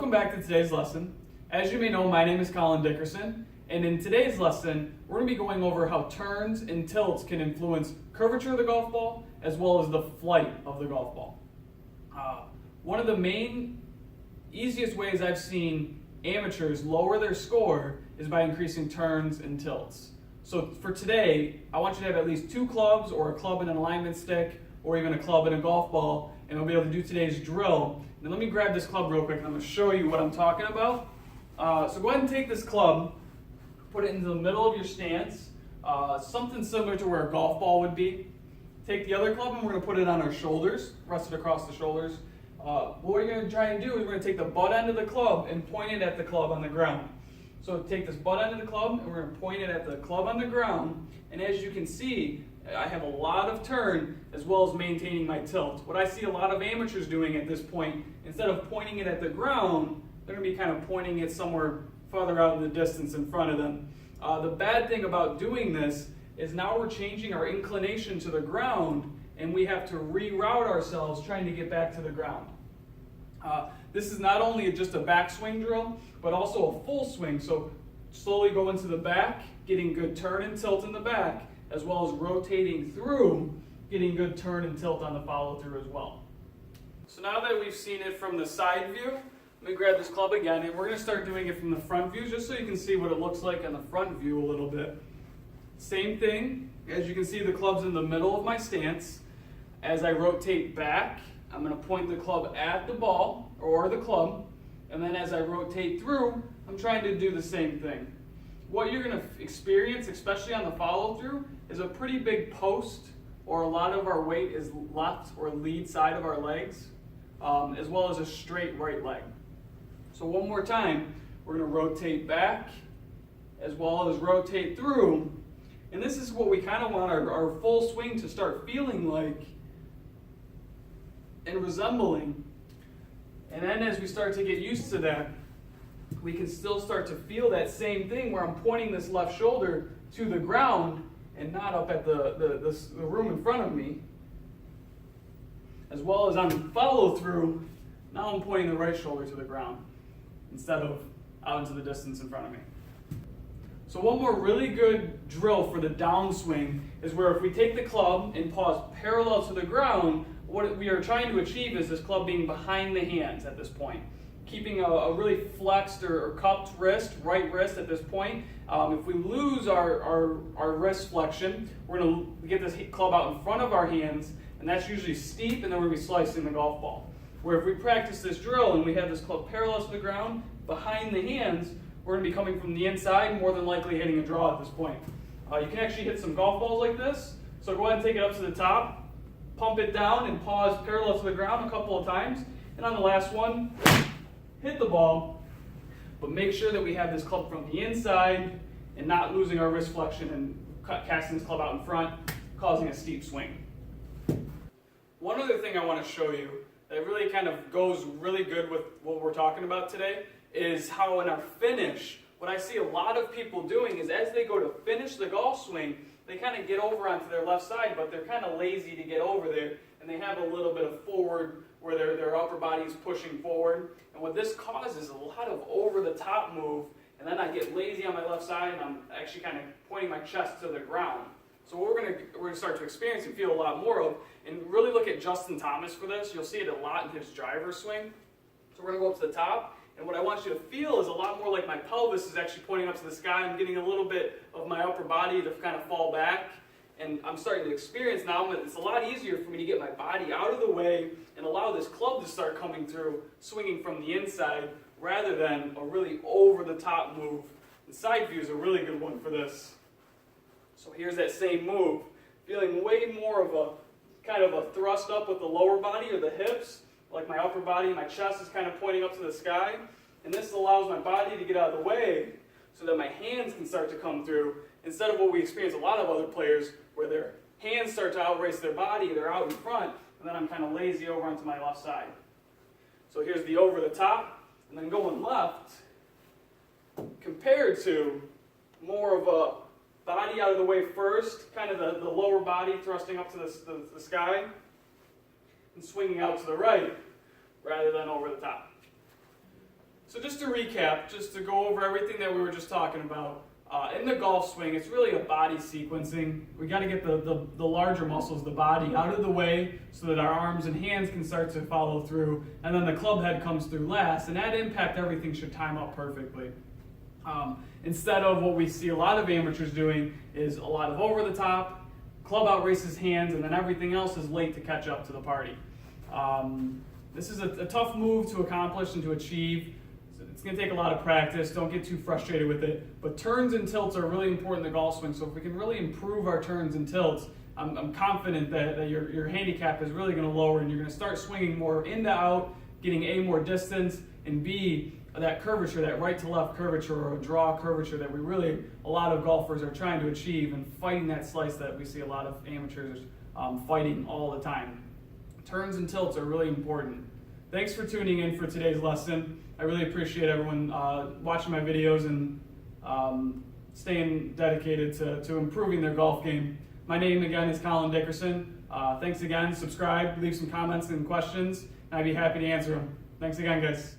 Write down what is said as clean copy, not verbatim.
Welcome back to today's lesson. As you may know, my name is Colin Dickerson, and in today's lesson, we're going to be going over how turns and tilts can influence curvature of the golf ball as well as the flight of the golf ball. One of the main, easiest ways I've seen amateurs lower their score is by increasing turns and tilts. So for today, I want you to have at least 2 clubs or a club and an alignment stick or even a club and a golf ball, and we'll be able to do today's drill. Now let me grab this club real quick and I'm going to show you what I'm talking about. So go ahead and take this club, put it into the middle of your stance, something similar to where a golf ball would be. Take the other club and we're going to put it on our shoulders, rest it across the shoulders. What we're going to try and do is we're going to take the butt end of the club and point it at the club on the ground. So take this butt end of the club and we're going to point it at the club on the ground, and as you can see, I have a lot of turn as well as maintaining my tilt. What I see a lot of amateurs doing at this point, instead of pointing it at the ground, they're going to be kind of pointing it somewhere farther out in the distance in front of them. The bad thing about doing this is now we're changing our inclination to the ground and we have to reroute ourselves trying to get back to the ground. This is not only just a backswing drill, but also a full swing. So slowly go into the back, getting good turn and tilt in the back, as well as rotating through, getting good turn and tilt on the follow through as well. So now that we've seen it from the side view, let me grab this club again, and we're going to start doing it from the front view just so you can see what it looks like on the front view a little bit. Same thing, as you can see the club's in the middle of my stance. As I rotate back, I'm going to point the club at the ball or the club, and then as I rotate through, I'm trying to do the same thing. What you're going to experience, especially on the follow through, is a pretty big post, or a lot of our weight is left or lead side of our legs, as well as a straight right leg. So one more time, we're going to rotate back as well as rotate through, and this is what we kind of want our full swing to start feeling like and resembling. And then as we start to get used to that, we can still start to feel that same thing where I'm pointing this left shoulder to the ground and not up at the room in front of me. As well as on follow through, now I'm pointing the right shoulder to the ground instead of out into the distance in front of me. So one more really good drill for the downswing is where if we take the club and pause parallel to the ground, what we are trying to achieve is this club being behind the hands at this point. Keeping a really flexed or cupped wrist, right wrist at this point. If we lose our wrist flexion, we're going to get this club out in front of our hands, and that's usually steep, and then we're going to be slicing the golf ball. Where if we practice this drill and we have this club parallel to the ground, behind the hands, we're going to be coming from the inside, more than likely hitting a draw at this point. You can actually hit some golf balls like this, so go ahead and take it up to the top, pump it down, and pause parallel to the ground a couple of times, and on the last one, hit the ball, but make sure that we have this club from the inside and not losing our wrist flexion and casting this club out in front, causing a steep swing. One other thing I want to show you that really kind of goes really good with what we're talking about today is how in our finish, what I see a lot of people doing is as they go to finish the golf swing, they kind of get over onto their left side, but they're kind of lazy to get over there, and they have a little bit of forward where their upper body is pushing forward. And what this causes is a lot of over-the-top move, and then I get lazy on my left side, and I'm actually kind of pointing my chest to the ground. So what we're going to start to experience and feel a lot more of, and really look at Justin Thomas for this. You'll see it a lot in his driver swing. So we're going to go up to the top, and what I want you to feel is a lot more like my pelvis is actually pointing up to the sky. I'm getting a little bit of my upper body to kind of fall back, and I'm starting to experience now, it's a lot easier for me to get my body out of the way and allow this club to start coming through, swinging from the inside, rather than a really over-the-top move. The side view is a really good one for this. So here's that same move, feeling way more of a kind of a thrust up with the lower body or the hips, like my upper body, my chest is kind of pointing up to the sky, and this allows my body to get out of the way so that my hands can start to come through, instead of what we experience a lot of other players where their hands start to outrace their body, they're out in front, and then I'm kind of lazy over onto my left side. So here's the over the top, and then going left, compared to more of a body out of the way first, kind of the lower body thrusting up to the sky, and swinging out to the right rather than over the top. So just to recap, just to go over everything that we were just talking about, in the golf swing, it's really a body sequencing. We got to get the larger muscles, the body, out of the way so that our arms and hands can start to follow through, and then the club head comes through last, and at impact, everything should time up perfectly. Instead of what we see a lot of amateurs doing is a lot of over the top, club out races hands, and then everything else is late to catch up to the party. This is a tough move to accomplish and to achieve. It's going to take a lot of practice. Don't get too frustrated with it. But turns and tilts are really important in the golf swing. So if we can really improve our turns and tilts, I'm confident that your handicap is really going to lower, and you're going to start swinging more in to out, getting A, more distance, and B, that curvature, that right to left curvature or a draw curvature that a lot of golfers are trying to achieve, and fighting that slice that we see a lot of amateurs fighting all the time. Turns and tilts are really important. Thanks for tuning in for today's lesson. I really appreciate everyone watching my videos and staying dedicated to improving their golf game. My name again is Colin Dickerson. Thanks again. Subscribe, leave some comments and questions, and I'd be happy to answer them. Thanks again, guys.